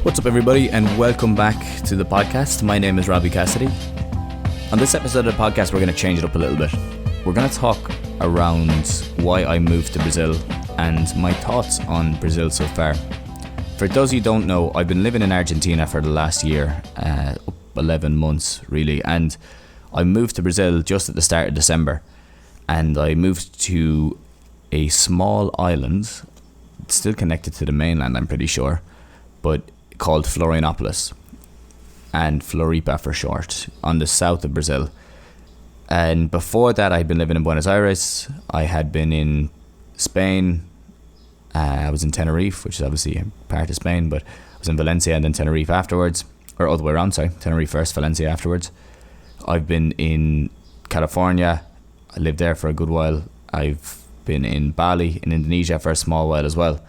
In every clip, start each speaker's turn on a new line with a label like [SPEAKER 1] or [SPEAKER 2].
[SPEAKER 1] What's up, everybody, and welcome back to the podcast. My name is Robbie Cassidy. On this episode of the podcast, we're going to change it up a little bit. We're going to talk around why I moved to Brazil and my thoughts on Brazil so far. For those of you who don't know, I've been living in Argentina for the last year, 11 months really, and I moved to Brazil just at the start of December, and I moved to a small island, still connected to the mainland, I'm pretty sure, but called Florianopolis, and Floripa for short, on the south of Brazil. And before that, I'd been living in Buenos Aires. I had been in Spain. I was in Tenerife, which is obviously a part of Spain, but I was in Valencia and then Tenerife afterwards, or other way around, sorry, Tenerife first, Valencia afterwards. I've been in California. I lived there for a good while. I've been in Bali, in Indonesia, for a small while as well.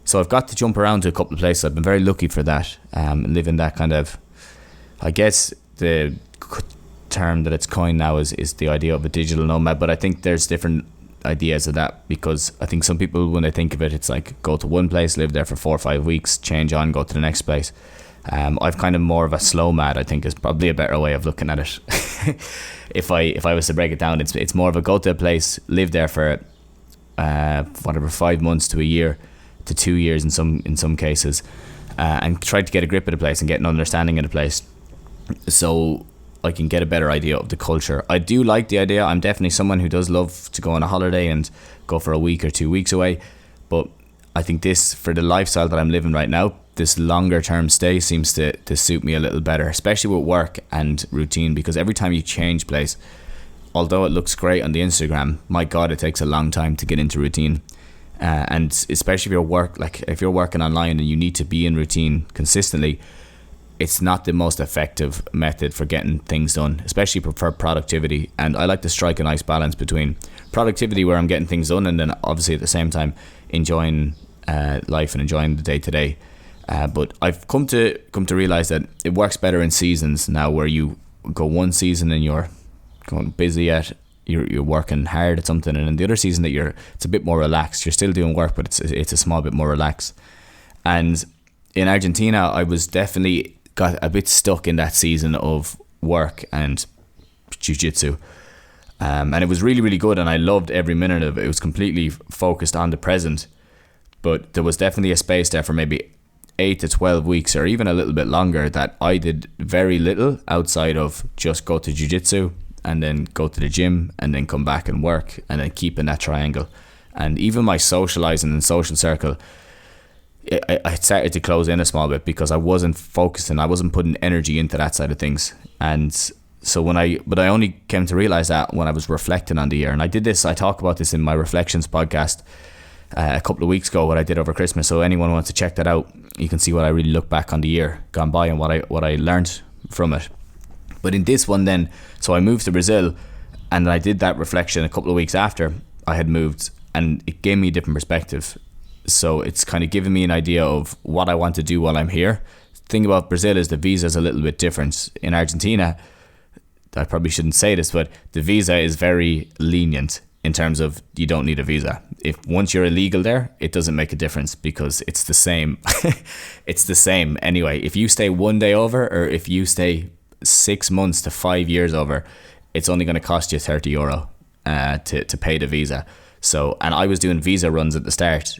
[SPEAKER 1] So I've got to jump around to a couple of places. I've been very lucky for that. Living that kind of, I guess the term that it's coined now is the idea of a digital nomad. But I think there's different ideas of that, because I think some people, when they think of it, it's like go to one place, live there for 4 or 5 weeks, change on, go to the next place. I've kind of more of a slow mad, I think, is probably a better way of looking at it. If I was to break it down, it's more of a go to a place, live there for 5 months to a year, to 2 years in some cases, and try to get a grip of the place and get an understanding of the place, so I can get a better idea of the culture. I do like the idea. I'm definitely someone who does love to go on a holiday and go for a week or 2 weeks away, but I think this, for the lifestyle that I'm living right now, this longer term stay seems to suit me a little better, especially with work and routine, because every time you change place, although it looks great on the Instagram, my God, it takes a long time to get into routine. And especially if you're working online and you need to be in routine consistently, it's not the most effective method for getting things done, especially for productivity. And I like to strike a nice balance between productivity, where I'm getting things done, and then obviously at the same time enjoying life and enjoying the day to day. But I've come to realize that it works better in seasons now, where you go one season and you're going busy at, you're working hard at something, and in the other season that it's a bit more relaxed. You're still doing work, but it's a small bit more relaxed. And in Argentina, I was definitely got a bit stuck in that season of work and jiu-jitsu, and it was really, really good, and I loved every minute of it. It was completely focused on the present, but there was definitely a space there for maybe 8 to 12 weeks, or even a little bit longer, that I did very little outside of just go to jiu-jitsu and then go to the gym and then come back and work, and then keep in that triangle. And even my socializing and social circle, I started to close in a small bit, because I wasn't focusing, I wasn't putting energy into that side of things. And so but I only came to realize that when I was reflecting on the year. And I talk about this in my Reflections podcast a couple of weeks ago, what I did over Christmas. So anyone who wants to check that out, you can see what I really look back on the year gone by and what I learned from it. But in this one then, so I moved to Brazil, and I did that reflection a couple of weeks after I had moved, and it gave me a different perspective. So it's kind of given me an idea of what I want to do while I'm here. The thing about Brazil is the visa is a little bit different. In Argentina, I probably shouldn't say this, but the visa is very lenient in terms of you don't need a visa. If once you're illegal there, it doesn't make a difference, because it's the same. It's the same anyway. If you stay 1 day over, or if you stay 6 months to 5 years over, it's only going to cost you €30 to pay the visa. So, and I was doing visa runs at the start,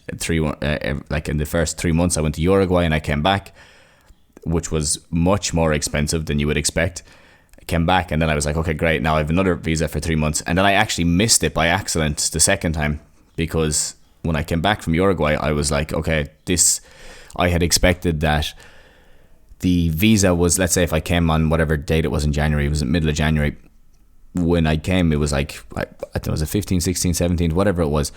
[SPEAKER 1] like in the first 3 months I went to Uruguay and I came back, which was much more expensive than you would expect. I came back, and then I was like, okay, great, now I have another visa for 3 months. And then I actually missed it by accident the second time, because when I came back from Uruguay, I was like, okay, I had expected that the visa was, let's say if I came on whatever date it was in January, it was in the middle of January. When I came, it was like, I think it was the 15th, 16th, 17th, whatever it was.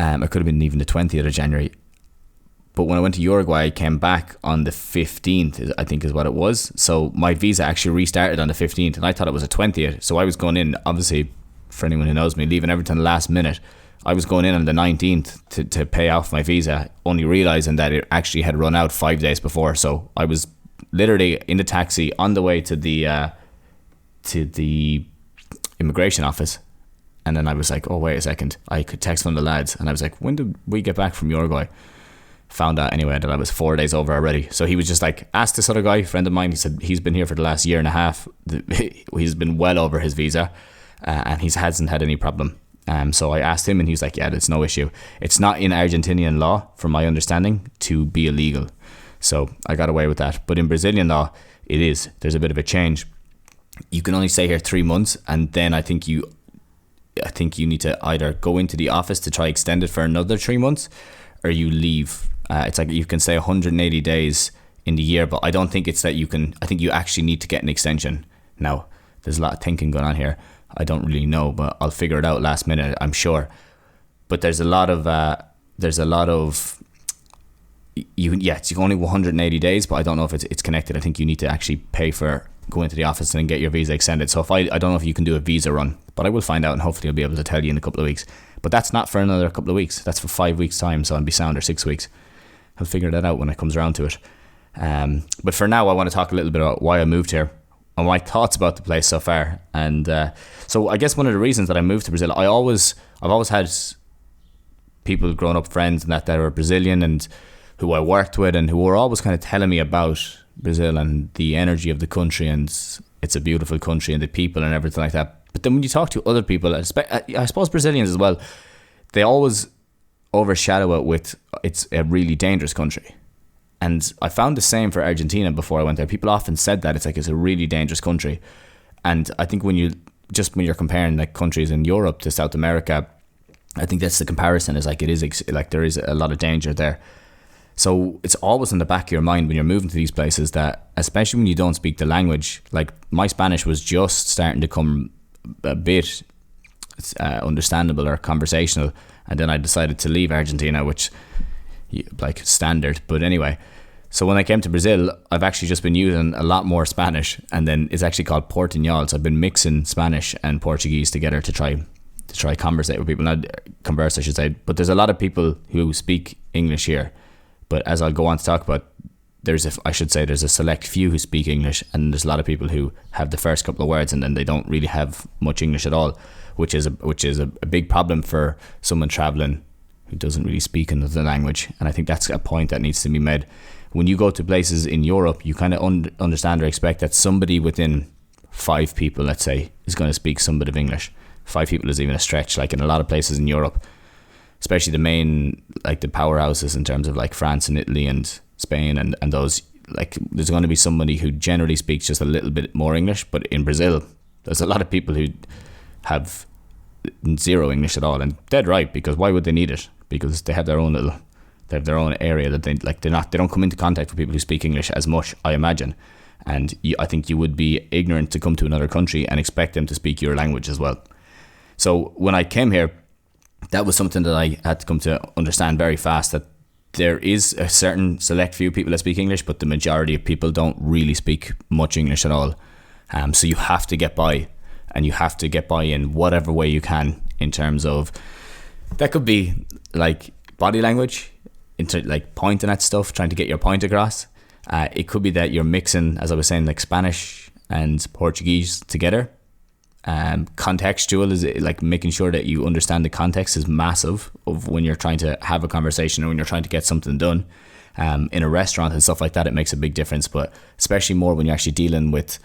[SPEAKER 1] It could have been even the 20th of January. But when I went to Uruguay, I came back on the 15th, I think is what it was. So my visa actually restarted on the 15th, and I thought it was the 20th. So I was going in, obviously, for anyone who knows me, leaving everything last minute. I was going in on the 19th to pay off my visa, only realising that it actually had run out 5 days before. So I was literally in the taxi on the way to the immigration office, And then I was like, oh, wait a second. I could text one of the lads and I was like, when did we get back from Uruguay? found out anyway that I was 4 days over already. So he was just like, asked this other guy, friend of mine, he said he's been here for the last year and a half. He's been well over his visa, and he hasn't had any problem. So I asked him, and he's like, yeah, there's no issue. It's not in Argentinian law, from my understanding, to be illegal. So I got away with that. But in Brazilian law, it is. There's a bit of a change. You can only stay here 3 months, and then I think you need to either go into the office to try extend it for another 3 months, or you leave. It's like you can stay 180 days in the year, but I don't think it's that you can. I think you actually need to get an extension. Now, there's a lot of thinking going on here. I don't really know, but I'll figure it out last minute, I'm sure. But it's only 180 days, but I don't know if it's connected. I think you need to actually pay for going into the office and get your visa extended. So I don't know if you can do a visa run, but I will find out, and hopefully I'll be able to tell you in a couple of weeks. But that's not for another couple of weeks. That's for 5 weeks time, so I'll be sound, or 6 weeks. I'll figure that out when it comes around to it. But for now, I want to talk a little bit about why I moved here and my thoughts about the place so far. And so I guess one of the reasons that I moved to Brazil, I've always had people growing up, friends and that were Brazilian, and who I worked with, and who were always kind of telling me about Brazil and the energy of the country, and it's a beautiful country and the people and everything like that. But then when you talk to other people, I suppose Brazilians as well, they always overshadow it with it's a really dangerous country. And I found the same for Argentina before I went there. People often said that it's a really dangerous country. And I think when you're comparing like countries in Europe to South America, I think that's the comparison, is like there is a lot of danger there. So it's always in the back of your mind when you're moving to these places that, especially when you don't speak the language, like my Spanish was just starting to come a bit understandable or conversational, and then I decided to leave Argentina, which like standard. But anyway, so when I came to Brazil, I've actually just been using a lot more Spanish, and then it's actually called Portuñol. So I've been mixing Spanish and Portuguese together to try conversate with people. Not converse, I should say. But there's a lot of people who speak English here. But as I'll go on to talk about, there's a select few who speak English, and there's a lot of people who have the first couple of words and then they don't really have much English at all, which is a big problem for someone traveling who doesn't really speak another language. And I think that's a point that needs to be made. When you go to places in Europe, you kind of understand or expect that somebody within 5 people, let's say, is going to speak some bit of English. 5 people is even a stretch. Like in a lot of places in Europe, especially the main, like the powerhouses in terms of like France and Italy and Spain and those, like there's going to be somebody who generally speaks just a little bit more English. But in Brazil, there's a lot of people who have zero English at all, and dead right, because why would they need it? Because they have their own area that they don't come into contact with people who speak English as much, I imagine. And I think you would be ignorant to come to another country and expect them to speak your language as well. So when I came here, that was something that I had to come to understand very fast, that there is a certain select few people that speak English, but the majority of people don't really speak much English at all. So you have to get by, and you have to get by in whatever way you can, in terms of, that could be like body language, into like pointing at stuff, trying to get your point across. It could be that you're mixing, as I was saying, like Spanish and Portuguese together. Contextual is like making sure that you understand the context is massive of when you're trying to have a conversation or when you're trying to get something done. In a restaurant and stuff like that, it makes a big difference, but especially more when you're actually dealing with,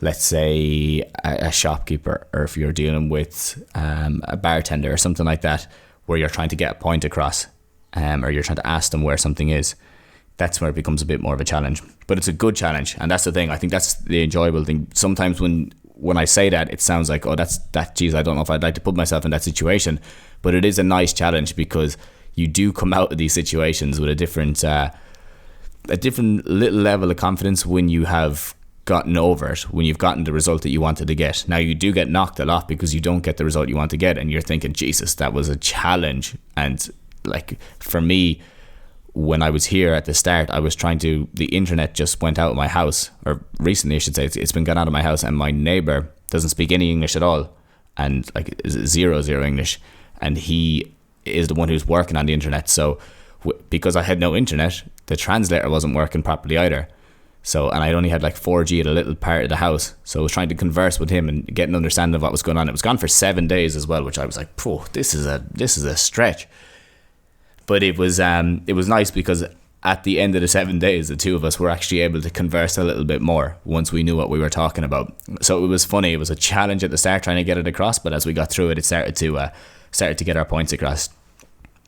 [SPEAKER 1] let's say, a shopkeeper, or if you're dealing with a bartender or something like that, where you're trying to get a point across, or you're trying to ask them where something is. That's where it becomes a bit more of a challenge, but it's a good challenge. And that's the thing. I think that's the enjoyable thing. Sometimes when I say that, it sounds like, geez, I don't know if I'd like to put myself in that situation, but it is a nice challenge, because you do come out of these situations with a different little level of confidence when you have gotten over it, when you've gotten the result that you wanted to get. Now, you do get knocked a lot because you don't get the result you want to get, and you're thinking, Jesus, that was a challenge. And like for me, when I was here at the start, the internet just went out of my house, or recently I should say, it's been gone out of my house, and my neighbor doesn't speak any English at all, and like zero English, and he is the one who's working on the internet. So because I had no internet, the translator wasn't working properly either. So, and I only had like 4G at a little part of the house, so I was trying to converse with him and get an understanding of what was going on. It was gone for 7 days as well, which I was like, this is a stretch. But it was nice because at the end of the 7 days, the two of us were actually able to converse a little bit more once we knew what we were talking about. So it was funny. It was a challenge at the start trying to get it across, but as we got through it, it started to get our points across.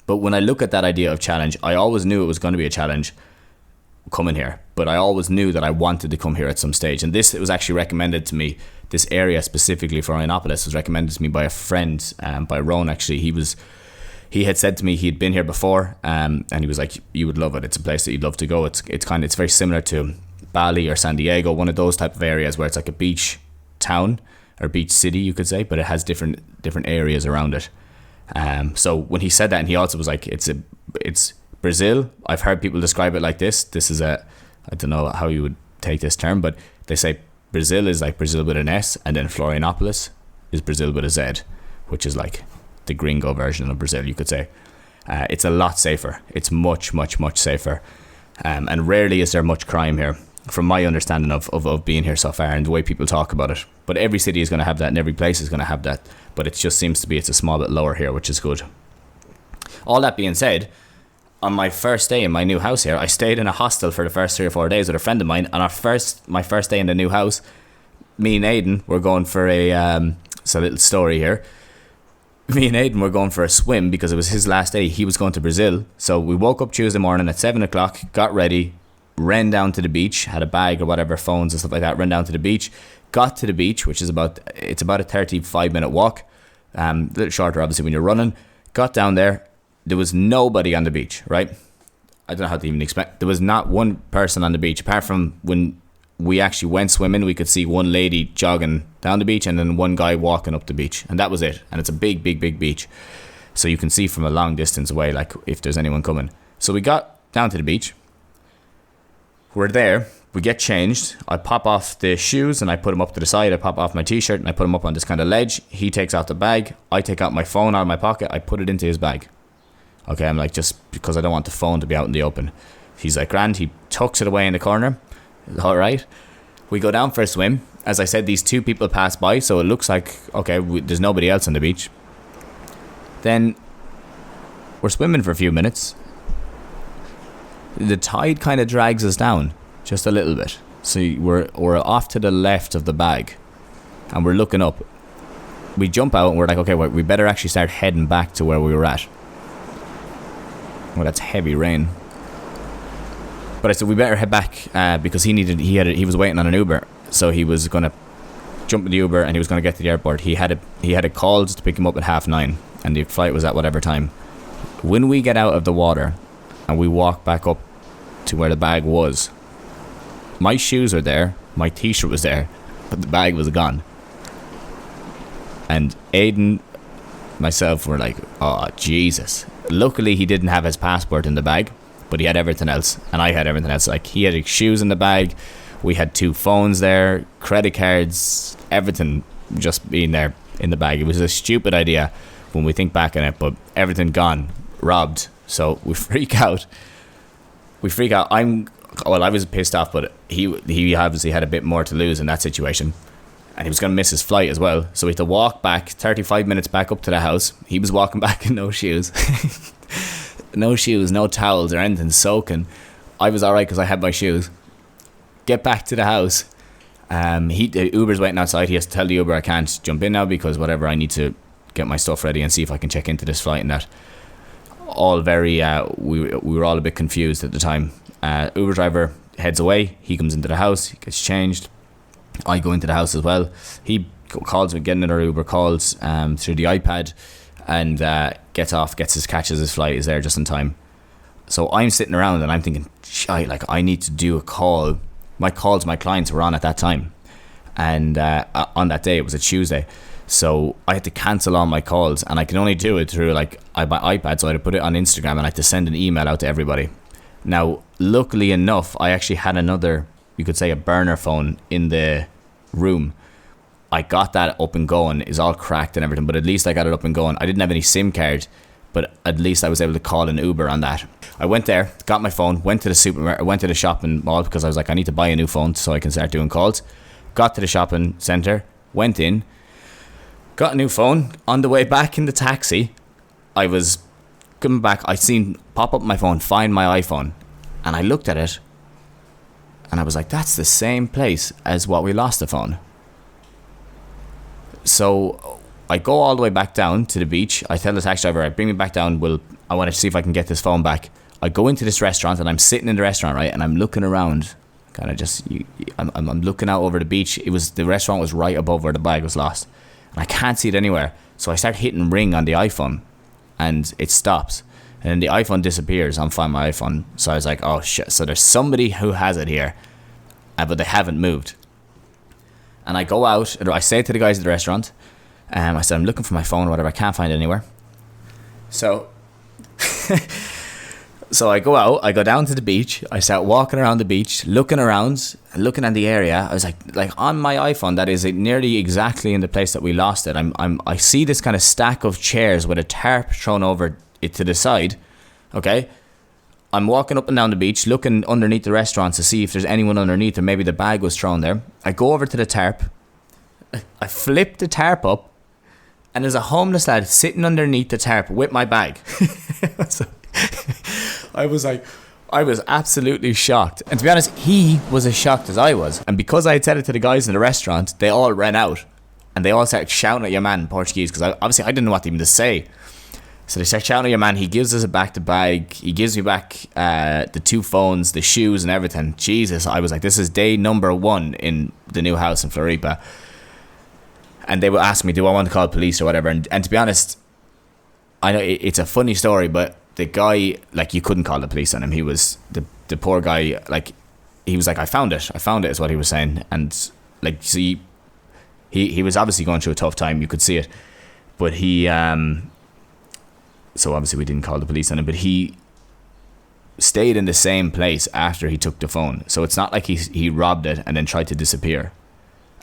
[SPEAKER 1] But when I look at that idea of challenge, I always knew it was going to be a challenge coming here, but I always knew that I wanted to come here at some stage. And it was actually recommended to me, this area specifically for Florianopolis was recommended to me by a friend, by Rowan actually. He had said to me he'd been here before, and he was like, you would love it. It's a place that you'd love to go. It's very similar to Bali or San Diego, one of those type of areas where it's like a beach town or beach city, you could say, but it has different areas around it. So when he said that, and he also was like, it's Brazil. I've heard people describe it like this. This is I don't know how you would take this term, but they say Brazil is like Brazil with an S, and then Florianopolis is Brazil with a Z, which is like the gringo version of Brazil, you could say. It's a lot safer. It's much, much, much safer. And rarely is there much crime here, from my understanding of being here so far and the way people talk about it. But every city is going to have that, and every place is going to have that. But it just seems to be it's a small bit lower here, which is good. All that being said, on my first day in my new house here, I stayed in a hostel for the first 3 or 4 days with a friend of mine. And my first day in the new house, me and Aidan were going for it's a little story here. Me and Aidan were going for a swim because it was his last day. He was going to Brazil. So we woke up Tuesday morning at 7 o'clock, got ready, ran down to the beach, had a bag or whatever, phones and stuff like that, ran down to the beach, got to the beach, which is about a 35-minute walk, a little shorter obviously when you're running. Got down there. There was nobody on the beach, right? I don't know how to even explain. There was not one person on the beach, apart from when we actually went swimming. We could see one lady jogging down the beach and then one guy walking up the beach, and that was it. And it's a big, big, big beach, so you can see from a long distance away, like if there's anyone coming. So we got down to the beach. We're there. We get changed. I pop off the shoes and I put them up to the side. I pop off my t-shirt and I put them up on this kind of ledge. He takes out the bag. I take out my phone out of my pocket. I put it into his bag. Okay, I'm like, just because I don't want the phone to be out in the open. He's like, grand. He tucks it away in the corner. All right. We go down for a swim. As I said, these two people pass by, so it looks like, okay, there's nobody else on the beach. Then we're swimming for a few minutes. The tide kind of drags us down just a little bit. So we're off to the left of the bag, and we're looking up. We jump out and we're like, okay, well, we better actually start heading back to where we were at. Well, that's heavy rain. But I said we better head back because he was waiting on an Uber, so he was gonna jump in the Uber and he was gonna get to the airport. He had a call to pick him up at 9:30, and the flight was at whatever time. When we get out of the water and we walk back up to where the bag was, my shoes are there, my t-shirt was there, but the bag was gone. And Aidan, myself were like, oh Jesus. Luckily he didn't have his passport in the bag, but he had everything else, and I had everything else. Like, he had his shoes in the bag, we had 2 phones there, credit cards, everything just being there in the bag. It was a stupid idea when we think back on it, but everything gone, robbed. So we freak out. I was pissed off, but he obviously had a bit more to lose in that situation, and he was going to miss his flight as well. So we had to walk back 35 minutes back up to the house. He was walking back in no shoes. No shoes, no towels or anything, soaking. I was alright because I had my shoes. Get back to the house. The Uber's waiting outside. He has to tell the Uber I can't jump in now because whatever, I need to get my stuff ready and see if I can check into this flight and that. All very, we were all a bit confused at the time. Uber driver heads away. He comes into the house. He gets changed. I go into the house as well. He calls me, get another Uber, calls through the iPad, and catches his flight, is there just in time. So I'm sitting around and I'm thinking, I need to do a call. My calls, my clients were on at that time, and on that day it was a Tuesday, so I had to cancel all my calls, and I can only do it through my iPad. So I had to put it on Instagram, and I had to send an email out to everybody. Now, luckily enough, I actually had another, you could say, a burner phone in the room. I got that up and going. It's all cracked and everything, but at least I got it up and going. I didn't have any SIM card, but at least I was able to call an Uber on that. I went there, got my phone, went to the supermarket, went to the shopping mall because I was like, I need to buy a new phone so I can start doing calls. Got to the shopping centre, went in, got a new phone. On the way back in the taxi, I was coming back, I seen pop up my phone, find my iPhone, and I looked at it, and I was like, that's the same place as what we lost the phone. So I go all the way back down to the beach. I tell the taxi driver, right, bring me back down. I want to see if I can get this phone back. I go into this restaurant, and I'm sitting in the restaurant, right, and I'm looking around, kind of just, I'm looking out over the beach. The restaurant was right above where the bag was lost, and I can't see it anywhere. So I start hitting ring on the iPhone, and it stops, and then the iPhone disappears. I'm finding my iPhone. So I was like, oh shit, so there's somebody who has it here, but they haven't moved. And I go out, and I say to the guys at the restaurant, I said, I'm looking for my phone or whatever, I can't find it anywhere. So so I go out, I go down to the beach, I start walking around the beach, looking around, looking at the area. I was like on my iPhone, that is nearly exactly in the place that we lost it. I see this kind of stack of chairs with a tarp thrown over it to the side. Okay, I'm walking up and down the beach, looking underneath the restaurant to see if there's anyone underneath, or maybe the bag was thrown there. I go over to the tarp, I flip the tarp up, and there's a homeless lad sitting underneath the tarp with my bag. So, I was absolutely shocked. And to be honest, he was as shocked as I was. And because I had said it to the guys in the restaurant, they all ran out. And they all started shouting at your man in Portuguese, because obviously I didn't know what even to say. So they start shouting at your man. He gives us back the bag. He gives me back the 2 phones, the shoes and everything. Jesus, I was like, this is day number 1 in the new house in Floripa. And they would ask me, do I want to call police or whatever? And to be honest, I know it's a funny story, but the guy, like, you couldn't call the police on him. He was, the poor guy, like, he was like, I found it is what he was saying. And, like, see, he was obviously going through a tough time. You could see it. But he, so obviously we didn't call the police on him, but he stayed in the same place after he took the phone. So it's not like he robbed it and then tried to disappear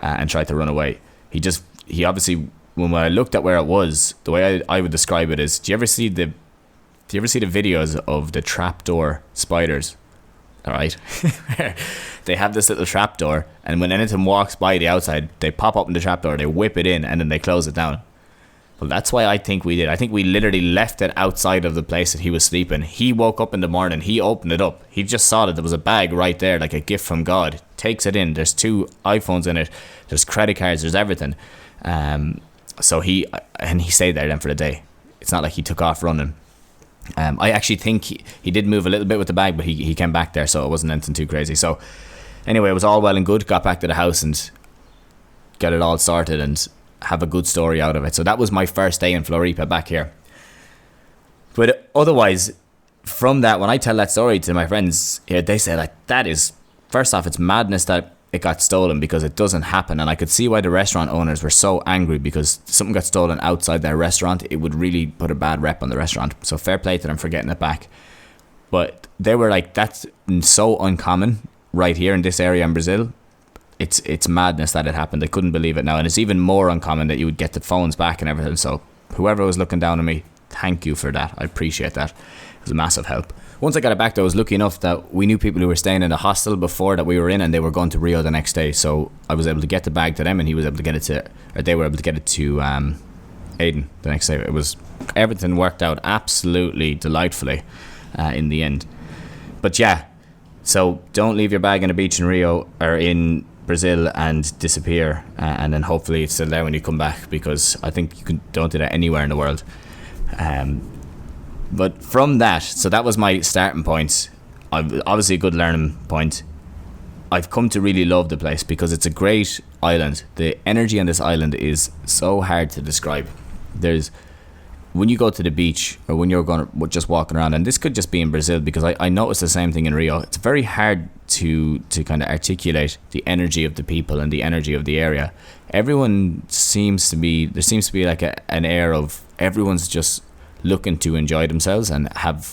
[SPEAKER 1] and tried to run away. He obviously, when I looked at where it was, the way I would describe it is, do you ever see the videos of the trapdoor spiders? All right. They have this little trapdoor, and when anything walks by the outside, they pop up in the trapdoor, they whip it in, and then they close it down. Well, that's why I think we did. I think we literally left it outside of the place that he was sleeping. He woke up in the morning, he opened it up. He just saw that there was a bag right there, like a gift from God. Takes it in. There's 2 iPhones in it. There's credit cards. There's everything. So he stayed there then for the day. It's not like he took off running. I actually think he did move a little bit with the bag, but he came back there, so it wasn't anything too crazy. So anyway, it was all well and good. Got back to the house and got it all sorted and have a good story out of it. So that was my first day in Floripa back here. But otherwise, from that, when I tell that story to my friends here, they say, like, that is, first off, it's madness that it got stolen, because it doesn't happen. And I could see why the restaurant owners were so angry, because something got stolen outside their restaurant. It would really put a bad rep on the restaurant. So fair play to them for getting it back. But they were like, that's so uncommon right here in this area in Brazil. It's madness that it happened. They couldn't believe it now. And it's even more uncommon that you would get the phones back and everything. So whoever was looking down on me, thank you for that. I appreciate that. It was a massive help. Once I got it back, though, I was lucky enough that we knew people who were staying in the hostel before that we were in, and they were going to Rio the next day. So I was able to get the bag to them, and he was able to get it to, or they were able to get it to Aiden the next day. It was, everything worked out absolutely delightfully in the end. But yeah, so don't leave your bag on a beach in Rio or in Brazil and disappear, and then hopefully it's still there when you come back, because I think don't do that anywhere in the world. But from that, so that was my starting point. Obviously a good learning point. I've come to really love the place because it's a great island. The energy on this island is so hard to describe. When you go to the beach, or when you're just walking around, and this could just be in Brazil, because I noticed the same thing in Rio, it's very hard to kind of articulate the energy of the people and the energy of the area. There seems to be like an air of everyone's just looking to enjoy themselves and have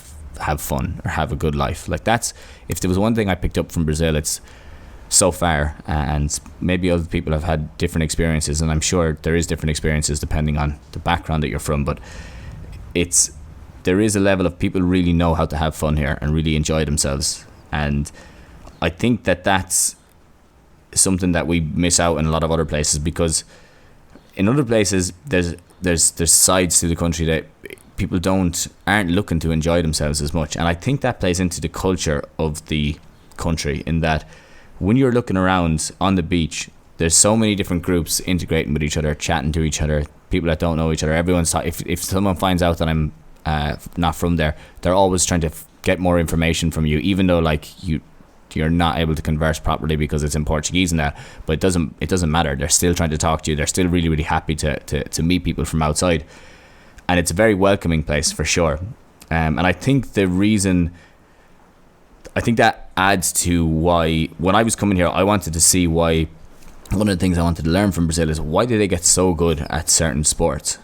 [SPEAKER 1] fun or have a good life. Like, that's, if there was one thing I picked up from Brazil, it's so far, and maybe other people have had different experiences, and I'm sure there is different experiences depending on the background that you're from, but there is a level of people really know how to have fun here and really enjoy themselves. And I think that's something that we miss out in a lot of other places, because in other places there's sides to the country that people aren't looking to enjoy themselves as much. And I think that plays into the culture of the country, in that when you're looking around on the beach, there's so many different groups integrating with each other, chatting to each other, people that don't know each other. Everyone's if someone finds out that I'm not from there, they're always trying to get more information from you, even though like you're not able to converse properly because it's in Portuguese and that, but it doesn't matter. They're still trying to talk to you. They're still really, really happy to meet people from outside, and it's a very welcoming place for sure. And I think that adds to why when I was coming here, I wanted to see why. One of the things I wanted to learn from Brazil is why do they get so good at certain sports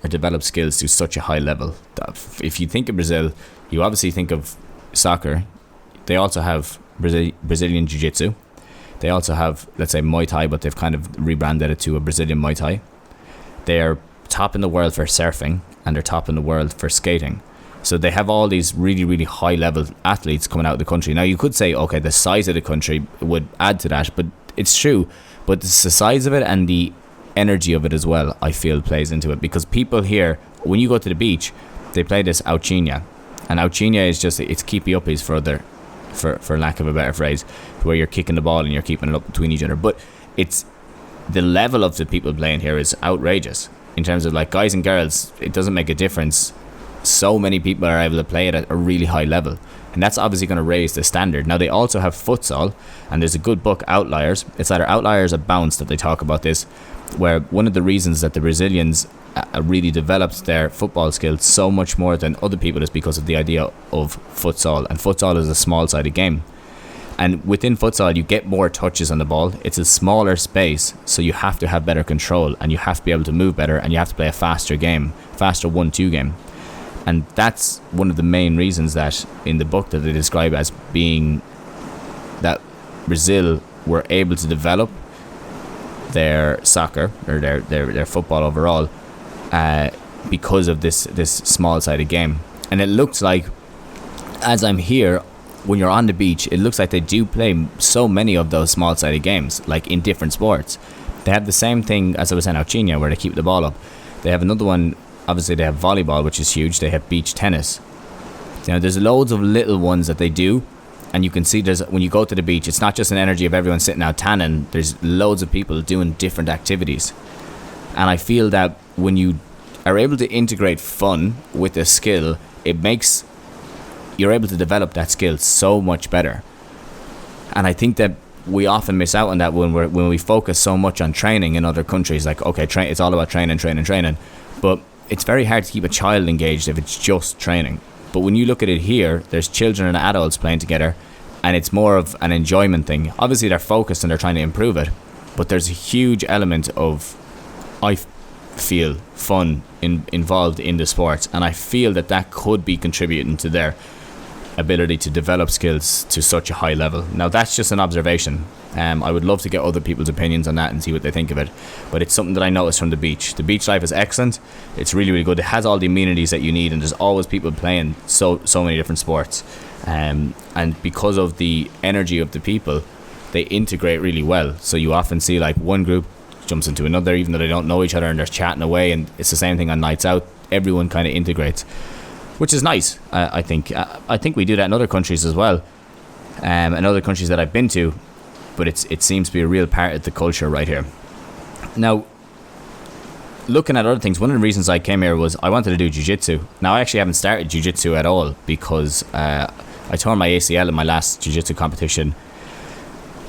[SPEAKER 1] or develop skills to such a high level. If you think of Brazil, you obviously think of soccer. They also have Brazilian Jiu-jitsu. They also have, let's say, Muay Thai, but they've kind of rebranded it to a Brazilian Muay Thai. They're top in the world for surfing, and they're top in the world for skating. So they have all these really, really high-level athletes coming out of the country. Now, you could say, okay, the size of the country would add to that, but it's true. But it's the size of it and the energy of it as well, I feel, plays into it. Because people here, when you go to the beach, they play this Auchinha. And Auchinha is just, it's keepy uppies for lack of a better phrase, where you're kicking the ball and you're keeping it up between each other. But it's, the level of the people playing here is outrageous. In terms of like guys and girls, it doesn't make a difference. So many people are able to play it at a really high level, and that's obviously going to raise the standard. Now they also have futsal, and there's a good book, Outliers. It's either Outliers or Bounce that they talk about this, where one of the reasons that the Brazilians really developed their football skills so much more than other people is because of the idea of futsal. And futsal is a small-sided game, and within futsal you get more touches on the ball. It's a smaller space, so you have to have better control, and you have to be able to move better, and you have to play a faster 1-2 game. And that's one of the main reasons that in the book that they describe as being that Brazil were able to develop their soccer or their football overall because of this small-sided game. And it looks like, as I'm here, when you're on the beach, it looks like they do play so many of those small-sided games, like in different sports. They have the same thing, as I was saying, Auchinha, where they keep the ball up. They have another one. Obviously, they have volleyball, which is huge. They have beach tennis. You know, there's loads of little ones that they do, and you can see when you go to the beach, it's not just an energy of everyone sitting out tanning. There's loads of people doing different activities, and I feel that when you are able to integrate fun with a skill, you're able to develop that skill so much better. And I think that we often miss out on that when we focus so much on training in other countries. Like, okay, it's all about training, but it's very hard to keep a child engaged if it's just training. But when you look at it here, there's children and adults playing together, and it's more of an enjoyment thing. Obviously they're focused and they're trying to improve it, but there's a huge element of, I feel, fun involved in the sport, and I feel that could be contributing to their ability to develop skills to such a high level. Now that's just an observation. I would love to get other people's opinions on that and see what they think of it, but it's something that I noticed from the beach. The beach life is excellent. It's really, really good. It has all the amenities that you need, and there's always people playing so many different sports, and because of the energy of the people, they integrate really well. So you often see like one group jumps into another, even though they don't know each other, and they're chatting away, and it's the same thing on nights out. Everyone kind of integrates, which is nice. I think we do that in other countries as well, and other countries that I've been to, but it seems to be a real part of the culture right here. Now, looking at other things, one of the reasons I came here was I wanted to do jiu-jitsu. Now, I actually haven't started jiu-jitsu at all because I tore my ACL in my last jiu-jitsu competition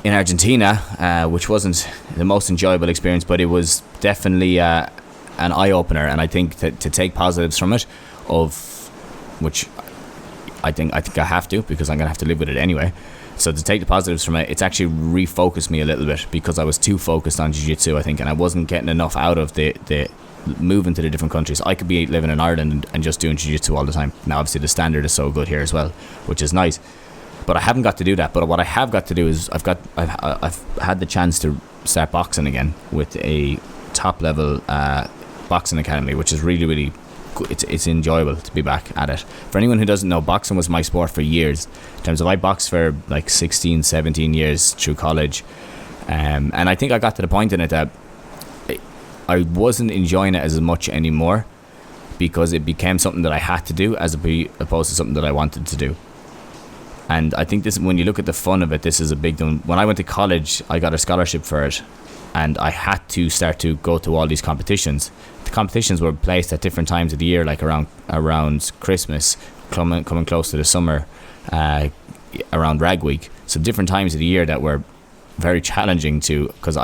[SPEAKER 1] in Argentina, which wasn't the most enjoyable experience, but it was definitely an eye-opener. And I think to take positives from it, which I think I have to, because I'm going to have to live with it anyway. So to take the positives from it, it's actually refocused me a little bit, because I was too focused on jiu-jitsu, I think, and I wasn't getting enough out of the moving to the different countries. I could be living in Ireland and just doing jiu-jitsu all the time. Now, obviously, the standard is so good here as well, which is nice. But I haven't got to do that. But what I have got to do is I've had the chance to start boxing again with a top level boxing academy, which is really, really good. It's enjoyable to be back at it. For anyone who doesn't know, boxing was my sport for years. In terms of, I boxed for like 16, 17 years through college, and I think I got to the point in it that I wasn't enjoying it as much anymore, because it became something that I had to do as opposed to something that I wanted to do. And I think this, when you look at the fun of it, this is a big one. When I went to college, I got a scholarship for it, and I had to start to go to all these competitions. The competitions were placed at different times of the year, like around Christmas, coming close to the summer, around Rag Week. So different times of the year that were very challenging to, because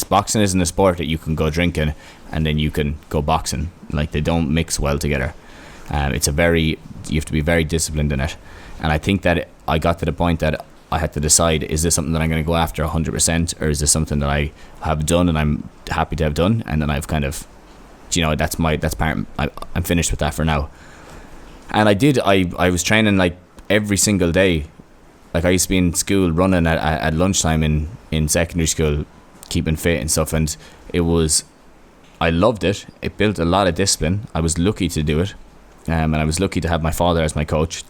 [SPEAKER 1] boxing isn't a sport that you can go drinking and then you can go boxing. Like, they don't mix well together. You have to be very disciplined in it. And I think that I got to the point that I had to decide, is this something that I'm going to go after 100%, or is this something that I have done and I'm happy to have done, and then I've kind of, that's part, I'm finished with that for now. And I was training like every single day. Like, I used to be in school running at lunchtime in secondary school, keeping fit and stuff, and I loved it. It built a lot of discipline. I was lucky to do it, and I was lucky to have my father as my coach.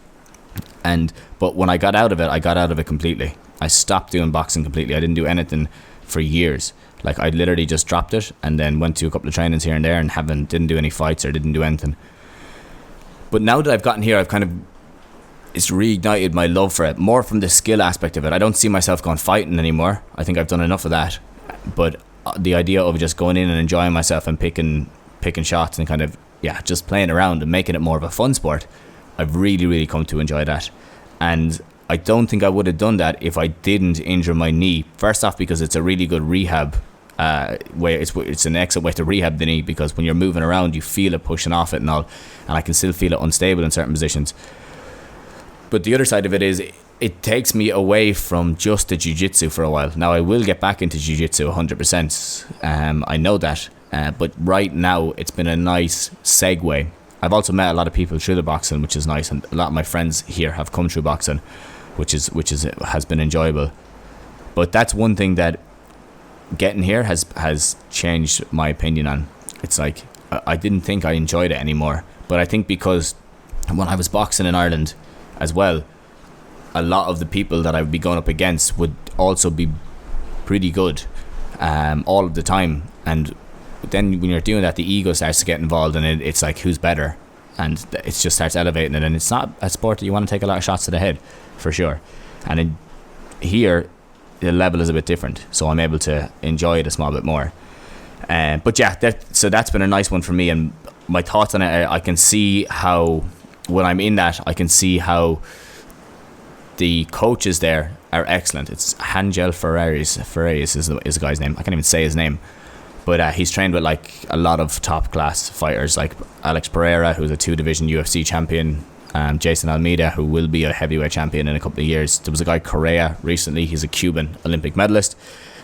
[SPEAKER 1] But when I got out of it completely. I stopped doing boxing completely. I didn't do anything for years. Like, I literally just dropped it, and then went to a couple of trainings here and there, and didn't do any fights or didn't do anything. But now that I've gotten here, it's reignited my love for it, more from the skill aspect of it. I don't see myself going fighting anymore. I think I've done enough of that. But the idea of just going in and enjoying myself and picking shots and kind of, just playing around and making it more of a fun sport, I've really, really come to enjoy that. And I don't think I would have done that if I didn't injure my knee. First off, because it's a really good rehab way. It's an excellent way to rehab the knee, because when you're moving around, you feel it pushing off it and all, and I can still feel it unstable in certain positions. But the other side of it is, it takes me away from just the jiu-jitsu for a while. Now, I will get back into jiu-jitsu 100%. I know that. But right now, it's been a nice segue. I've also met a lot of people through the boxing, which is nice, and a lot of my friends here have come through boxing, which has been enjoyable. But that's one thing that getting here has changed my opinion on. It's like, I didn't think I enjoyed it anymore, but I think because when I was boxing in Ireland as well, a lot of the people that I would be going up against would also be pretty good all of the time. And then when you're doing that, the ego starts to get involved, and it's like, who's better, and it just starts elevating it. And it's not a sport that you want to take a lot of shots to the head, for sure. And here the level is a bit different, so I'm able to enjoy it a small bit more. But so that's been a nice one for me. And my thoughts on it, I can see how, when I'm in that, I can see how the coaches there are excellent. It's Angel Ferreris is the guy's name. I can't even say his name. But he's trained with like a lot of top class fighters, like Alex Pereira, who's a 2-division UFC champion, Jason Almeida, who will be a heavyweight champion in a couple of years. There was a guy, Correa, recently. He's a Cuban Olympic medalist.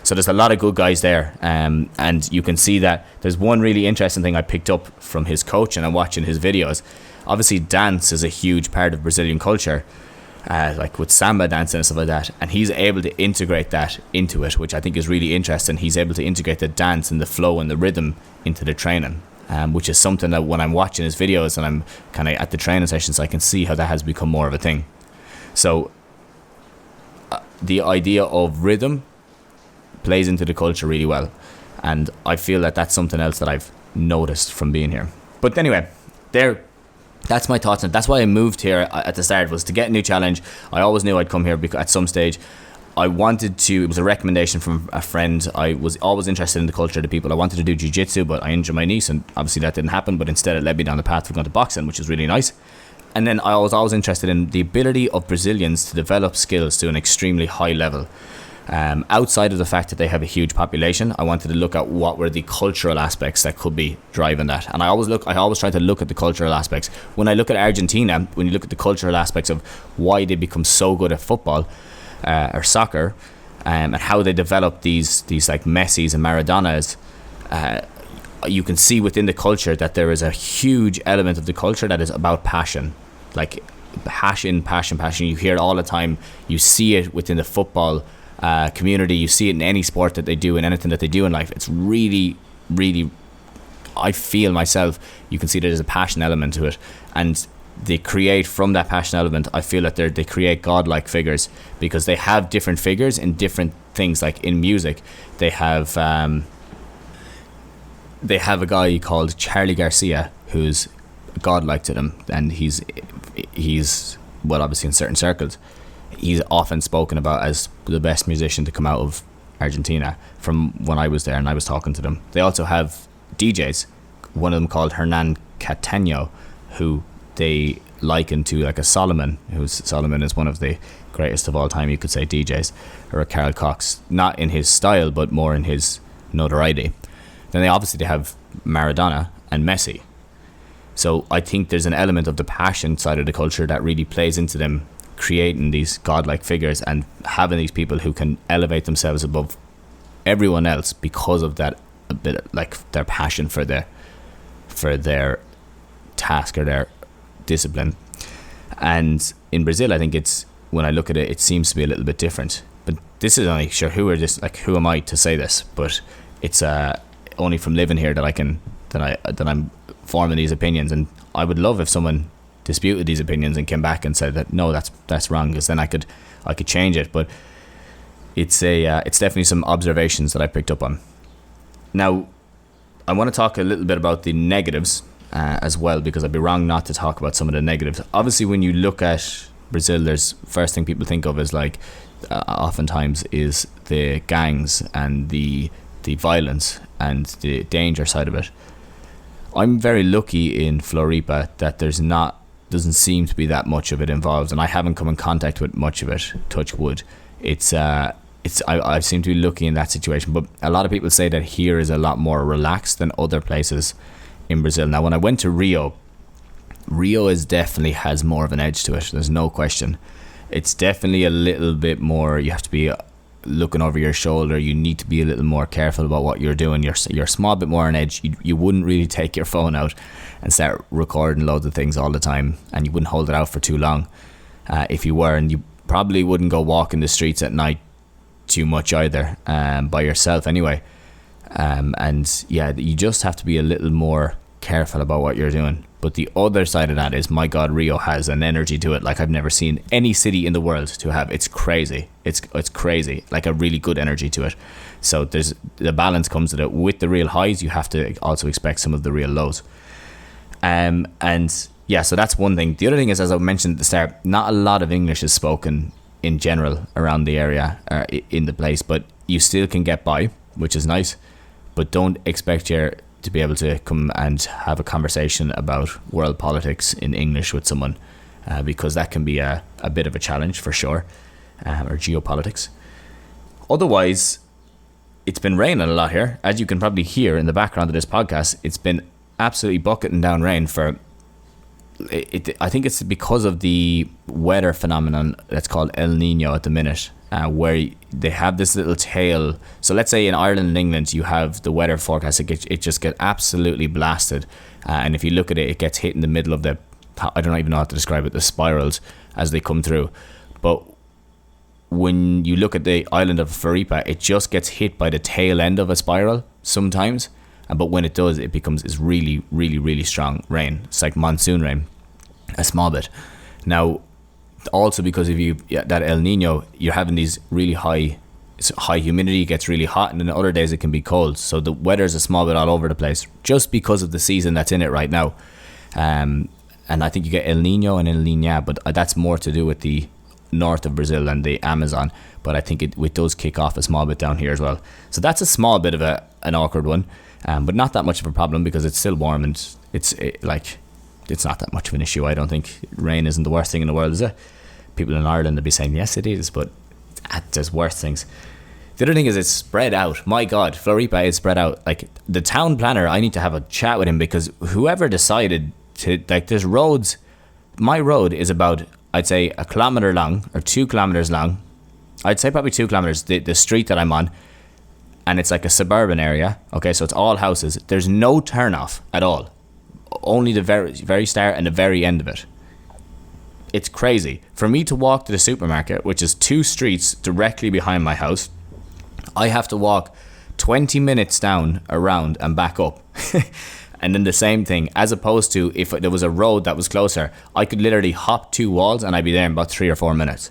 [SPEAKER 1] So there's a lot of good guys there. And you can see that there's one really interesting thing I picked up from his coach, and I'm watching his videos. Obviously, dance is a huge part of Brazilian culture, like with samba dancing and stuff like that, and he's able to integrate that into it, which I think is really interesting. He's able to integrate the dance and the flow and the rhythm into the training, which is something that when I'm watching his videos and I'm kind of at the training sessions, I can see how that has become more of a thing. So the idea of rhythm plays into the culture really well, and I feel that that's something else that I've noticed from being here. But anyway, that's my thoughts, and that's why I moved here at the start, was to get a new challenge. I always knew I'd come here because at some stage I wanted to. It was a recommendation from a friend. I was always interested in the culture of the people. I wanted to do jiu-jitsu, but I injured my knee, and obviously that didn't happen, but instead it led me down the path of going to boxing, which is really nice. And then I was always interested in the ability of Brazilians to develop skills to an extremely high level. Outside of the fact that they have a huge population, I wanted to look at what were the cultural aspects that could be driving that. And I always try to look at the cultural aspects. When I look at Argentina, when you look at the cultural aspects of why they become so good at football or soccer, and how they develop these like Messis and Maradonas, you can see within the culture that there is a huge element of the culture that is about passion. Like passion. You hear it all the time. You see it within the football community. You see it in any sport that they do, in anything that they do in life. It's really, really, I feel myself, you can see there's a passion element to it, and they create from that passion element. I feel that they create godlike figures, because they have different figures in different things. Like in music, they have a guy called Charlie Garcia, who's godlike to them, and he's well, obviously in certain circles, he's often spoken about as the best musician to come out of Argentina from when I was there and I was talking to them. They also have DJs, one of them called Hernan Cateno, who they liken to like a Solomon, Solomon is one of the greatest of all time, you could say, DJs, or a Carl Cox, not in his style but more in his notoriety. Then they obviously have Maradona and Messi. So I think there's an element of the passion side of the culture that really plays into them creating these godlike figures and having these people who can elevate themselves above everyone else because of that, a bit like their passion for their task or their discipline. And in Brazil, I think it's, when I look at it, it seems to be a little bit different. But this is only, sure, who am I to say this? But it's only from living here that I'm forming these opinions. And I would love if someone disputed these opinions and came back and said that no, that's wrong, because then I could change it. But it's definitely some observations that I picked up on. Now, I want to talk a little bit about the negatives as well, because I'd be wrong not to talk about some of the negatives. Obviously, when you look at Brazil, there's first thing people think of is like oftentimes is the gangs and the violence and the danger side of it. I'm very lucky in Floripa that doesn't seem to be that much of it involved, and I haven't come in contact with much of it, touch wood. I seem to be lucky in that situation, but a lot of people say that here is a lot more relaxed than other places in Brazil. Now, when I went to Rio is definitely has more of an edge to it, there's no question. It's definitely a little bit more, you have to be looking over your shoulder, you need to be a little more careful about what you're doing, you're a small bit more on edge. You wouldn't really take your phone out and start recording loads of things all the time, and you wouldn't hold it out for too long if you were, and you probably wouldn't go walking the streets at night too much either, by yourself anyway. And yeah, you just have to be a little more careful about what you're doing. But the other side of that is, my God, Rio has an energy to it like I've never seen any city in the world to have. It's crazy. It's crazy, like a really good energy to it. So there's the balance comes with it. With the real highs, you have to also expect some of the real lows. And yeah, so that's one thing. The other thing is, as I mentioned at the start, not a lot of English is spoken in general around the area, in the place, but you still can get by, which is nice. But don't expect you to be able to come and have a conversation about world politics in English with someone, because that can be a bit of a challenge for sure, or geopolitics. Otherwise, it's been raining a lot here. As you can probably hear in the background of this podcast, it's been absolutely bucketing down rain for I think it's because of the weather phenomenon that's called El Nino at the minute, where they have this little tail. So let's say in Ireland and England, you have the weather forecast, it just gets absolutely blasted, and if you look at it, it gets hit in the middle of I don't even know how to describe it, the spirals as they come through. But when you look at the island of Floripa, it just gets hit by the tail end of a spiral sometimes. But when it does, it's really, really, really strong rain. It's like monsoon rain, a small bit. Now, also because of that El Nino, you're having these really high humidity, gets really hot, and then other days it can be cold. So the weather's a small bit all over the place, just because of the season that's in it right now. And I think you get El Nino and El Niña, but that's more to do with the north of Brazil and the Amazon. But I think it does kick off a small bit down here as well. So that's a small bit of an awkward one. But not that much of a problem, because it's still warm, and it's not that much of an issue. I don't think rain isn't the worst thing in the world, is it? People in Ireland would be saying yes it is, but there's worse things. The other thing is, it's spread out. My God, Floripa is spread out. Like the town planner, I need to have a chat with him, because whoever decided to, like, there's roads. My road is about, I'd say, 1 kilometer long or 2 kilometers long. I'd say probably 2 kilometers. The street that I'm on. And it's like a suburban area, okay, so it's all houses. There's no turnoff at all, only the very, very start and the very end of it. It's crazy. For me to walk to the supermarket, which is 2 streets directly behind my house, I have to walk 20 minutes down, around, and back up. And then the same thing, as opposed to if there was a road that was closer, I could literally hop 2 walls and I'd be there in about 3 or 4 minutes.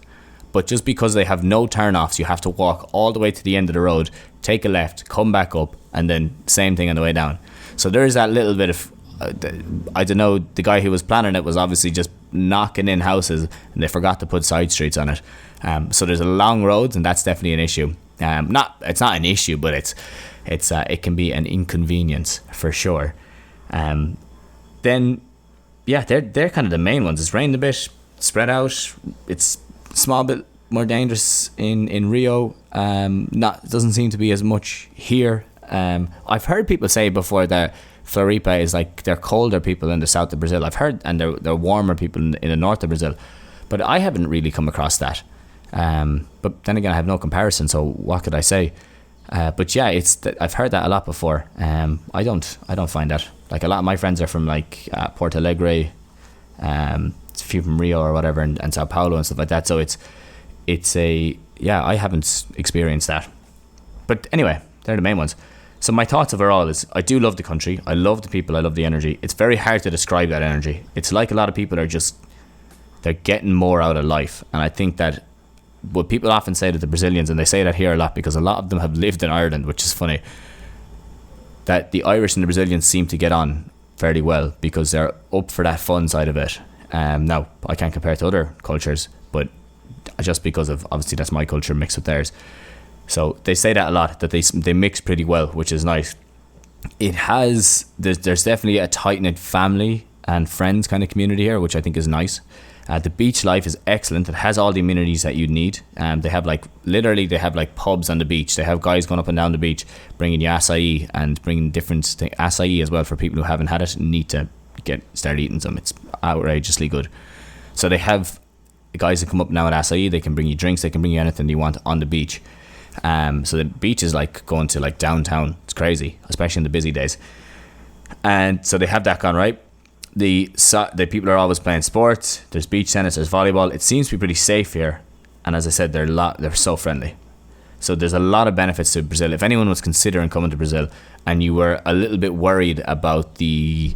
[SPEAKER 1] But just because they have no turn-offs, you have to walk all the way to the end of the road, take a left, come back up, and then same thing on the way down. So there is that little bit of I don't know, the guy who was planning it was obviously just knocking in houses, and they forgot to put side streets on it. So there's a long roads, and that's definitely an issue. It's not an issue, but it can be an inconvenience for sure. Then yeah, they're kind of the main ones. It's rained a bit, spread out. It's a small bit more dangerous in Rio. It doesn't seem to be as much here. I've heard people say before that Floripa is like, they're colder people in the south of Brazil. I've heard, and they're warmer people in the north of Brazil, but I haven't really come across that. But then again, I have no comparison, so what could I say? But yeah, I've heard that a lot before. I don't find that. Like, a lot of my friends are from like Porto Alegre, a few from Rio or whatever, and Sao Paulo and stuff like that. So I haven't experienced that. But anyway, they're the main ones. So my thoughts overall is, I do love the country. I love the people. I love the energy. It's very hard to describe that energy. It's like a lot of people are just, they're getting more out of life. And I think that what people often say to the Brazilians, and they say that here a lot because a lot of them have lived in Ireland, which is funny, that the Irish and the Brazilians seem to get on fairly well because they're up for that fun side of it. Now, I can't compare it to other cultures, but just because of, obviously that's my culture mixed with theirs. So they say that a lot, that they mix pretty well, which is nice. There's definitely a tight-knit family and friends kind of community here, which I think is nice. The beach life is excellent. It has all the amenities that you'd need. They have pubs on the beach. They have guys going up and down the beach bringing you acai and bringing different acai as well for people who haven't had it and need to start eating some. It's outrageously good. So they have guys that come up now at acai. They can bring you drinks. They can bring you anything you want on the beach. So the beach is like going to like downtown. It's crazy, especially in the busy days. And so they have that gone right. The people are always playing sports. There's beach tennis, there's volleyball. It seems to be pretty safe here, and as I said, they're so friendly. So there's a lot of benefits to Brazil. If anyone was considering coming to Brazil and you were a little bit worried about the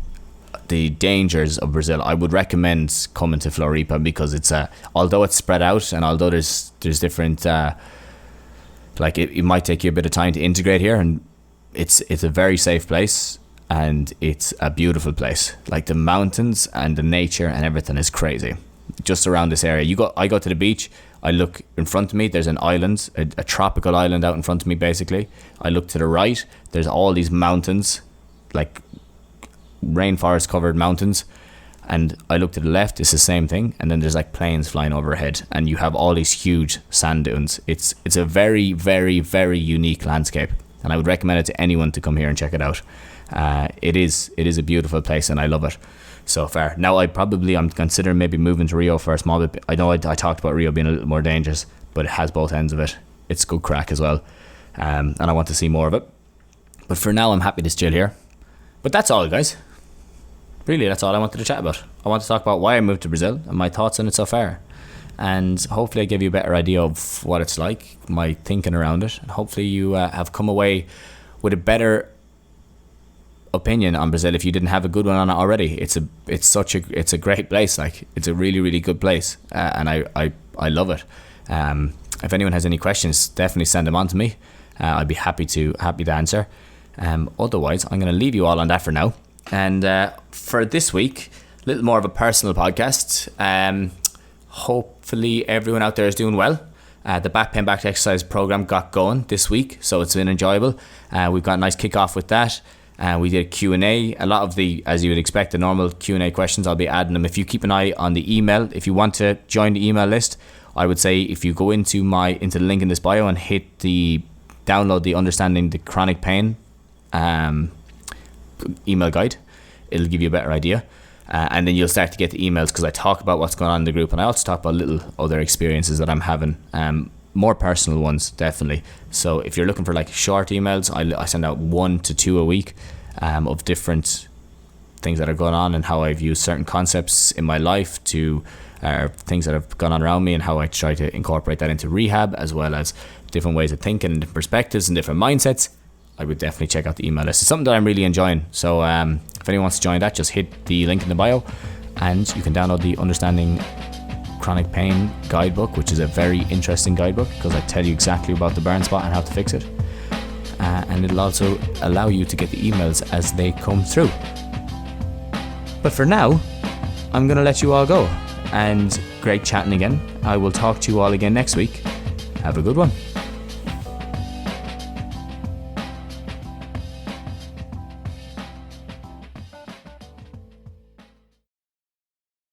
[SPEAKER 1] dangers of Brazil, I would recommend coming to Floripa, because it's although it's spread out and although there's different it might take you a bit of time to integrate here, and it's a very safe place. And it's a beautiful place. Like, the mountains and the nature and everything is crazy. Just around this area, I go to the beach. I look in front of me. There's an island, a tropical island out in front of me. Basically, I look to the right. There's all these mountains, like rainforest covered mountains. And I look to the left. It's the same thing. And then there's like planes flying overhead, and you have all these huge sand dunes. It's a very, very, very unique landscape, and I would recommend it to anyone to come here and check it out. It is a beautiful place, and I love it so far. Now, I'm considering maybe moving to Rio for a small bit. I know I talked about Rio being a little more dangerous, but it has both ends of it. It's good crack as well, and I want to see more of it. But for now, I'm happy to chill here. But that's all, guys. Really, that's all I wanted to chat about. I want to talk about why I moved to Brazil and my thoughts on it so far, and hopefully I give you a better idea of what it's like, my thinking around it, and hopefully you have come away with a better opinion on Brazil if you didn't have a good one on it already. It's a great place. Like, it's a really, really good place, and I love it. If anyone has any questions, definitely send them on to me. I'd be happy to answer. Otherwise, I'm going to leave you all on that for now. And for this week, a little more of a personal podcast. Hopefully everyone out there is doing well. The back pain back exercise program got going this week, so it's been enjoyable. We've got a nice kick-off with that. We did Q&A. A lot of the, as you would expect, the normal Q&A questions, I'll be adding them. If you keep an eye on the email, if you want to join the email list, I would say if you go into the link in this bio and download the Understanding the Chronic Pain email guide, it'll give you a better idea. And then you'll start to get the emails, because I talk about what's going on in the group, and I also talk about little other experiences that I'm having. More personal ones, definitely. So if you're looking for like short emails, I send out 1 to 2 a week of different things that are going on and how I've used certain concepts in my life to things that have gone on around me, and how I try to incorporate that into rehab, as well as different ways of thinking and different perspectives and different mindsets. I would definitely check out the email list. It's something that I'm really enjoying. So if anyone wants to join that, just hit the link in the bio, and you can download the Understanding Chronic Pain guidebook, which is a very interesting guidebook, because I tell you exactly about the burn spot and how to fix it, and it'll also allow you to get the emails as they come through. But for now, I'm going to let you all go. And great chatting again. I will talk to you all again next week. Have a good one.